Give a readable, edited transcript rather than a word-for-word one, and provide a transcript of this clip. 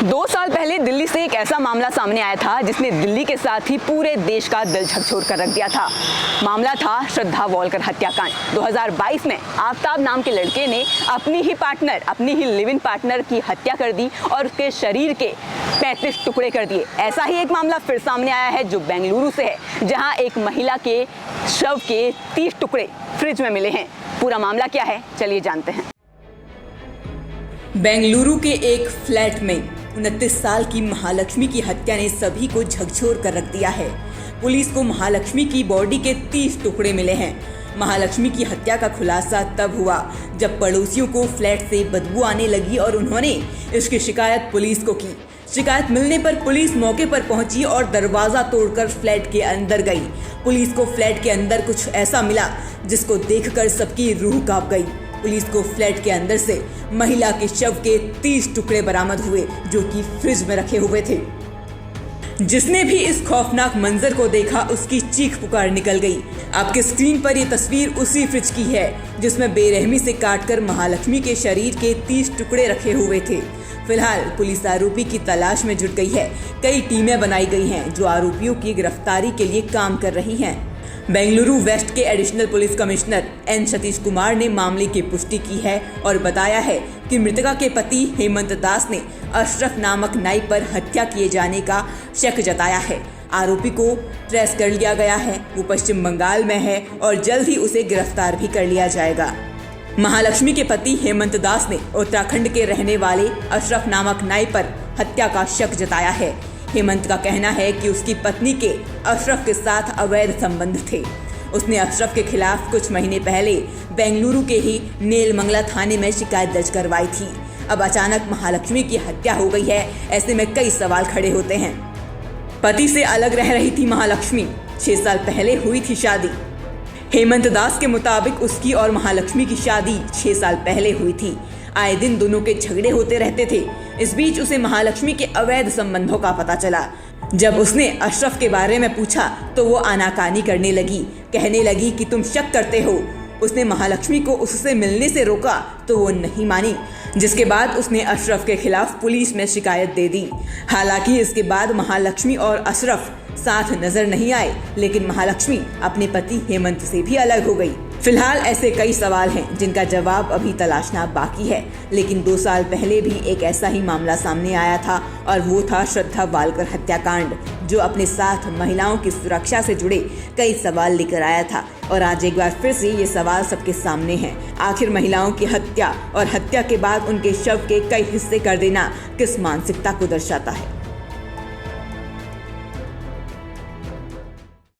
2 साल पहले दिल्ली से एक ऐसा मामला सामने आया था जिसने दिल्ली के साथ ही पूरे देश का दिल झकझोर कर रख दिया था। मामला था श्रद्धा वॉलकर हत्याकांड। 2022 में आफ्ताब नाम के लड़के ने अपनी ही लिव इन पार्टनर की हत्या कर दी और उसके शरीर के 35 टुकड़े कर दिए। ऐसा ही एक मामला फिर सामने आया है जो बेंगलुरु से है, जहां एक महिला के शव के 30 टुकड़े फ्रिज में मिले हैं। पूरा मामला क्या है, चलिए जानते हैं। बेंगलुरु के एक फ्लैट में 29 साल की महालक्ष्मी की हत्या ने सभी को झकझोर कर रख दिया है। पुलिस को महालक्ष्मी की बॉडी के 30 टुकड़े मिले हैं। महालक्ष्मी की हत्या का खुलासा तब हुआ जब पड़ोसियों को फ्लैट से बदबू आने लगी और उन्होंने इसकी शिकायत पुलिस को की। शिकायत मिलने पर पुलिस मौके पर पहुंची और दरवाजा तोड़कर फ्लैट के अंदर गई। पुलिस को फ्लैट के अंदर कुछ ऐसा मिला जिसको देखकर सबकी रूह कांप गई। पुलिस को फ्लैट के अंदर से महिला के शव के 30 टुकड़े बरामद हुए जो कि फ्रिज में रखे हुए थे। जिसने भी इस खौफनाक मंजर को देखा उसकी चीख पुकार निकल गई। आपके स्क्रीन पर ये तस्वीर उसी फ्रिज की है जिसमें बेरहमी से काटकर महालक्ष्मी के शरीर के 30 टुकड़े रखे हुए थे। फिलहाल पुलिस आरोपी की तलाश में जुट गई है। कई टीमें बनाई गई हैं जो आरोपियों की गिरफ्तारी के लिए काम कर रही हैं। बेंगलुरु वेस्ट के additional police commissioner N Satish Kumar ने मामले की पुष्टि की है और बताया है कि मृतका के पति हेमंत दास ने अशरफ नामक नाई पर हत्या किए जाने का शक जताया है। आरोपी को ट्रेस कर लिया गया है। वो पश्चिम बंगाल में है और जल्द ही उसे गिरफ्तार भी कर लिया जाएगा। महालक्ष्मी के पति हेमंत दास ने उत्तराखंड के रहने वाले अशरफ नामक नाई पर हत्या का शक जताया है। हेमंत का कहना है कि उसकी पत्नी के अशरफ के साथ अवैध संबंध थे। उसने अशरफ के खिलाफ कुछ महीने पहले बेंगलुरु के ही नेलमंगला थाने में शिकायत दर्ज करवाई थी। अब अचानक महालक्ष्मी की हत्या हो गई है। ऐसे में कई सवाल खड़े होते हैं। पति से अलग रह रही थी महालक्ष्मी। 6 साल पहले हुई थी शादी। हेमंत दास के मुताबिक उसकी और महालक्ष्मी की शादी 6 साल पहले हुई थी। आए दिन दोनों के झगड़े होते रहते थे। इस बीच उसे महालक्ष्मी के अवैध संबंधों का पता चला। जब उसने अशरफ के बारे में पूछा तो वो आनाकानी करने लगी, कहने लगी कि तुम शक करते हो। उसने महालक्ष्मी को उससे मिलने से रोका तो वो नहीं मानी, जिसके बाद उसने अशरफ के खिलाफ पुलिस में शिकायत दे दी। हालांकि इसके बाद महालक्ष्मी और अशरफ साथ नजर नहीं आए, लेकिन महालक्ष्मी अपने पति हेमंत से भी अलग हो गई। फिलहाल ऐसे कई सवाल हैं जिनका जवाब अभी तलाशना बाकी है। लेकिन 2 साल पहले भी एक ऐसा ही मामला सामने आया था और वो था श्रद्धा वॉलकर हत्याकांड, जो अपने साथ महिलाओं की सुरक्षा से जुड़े कई सवाल लेकर आया था। और आज एक बार फिर से ये सवाल सबके सामने हैं। आखिर महिलाओं की हत्या और हत्या के बाद उनके शव के कई हिस्से कर देना किस मानसिकता को दर्शाता है?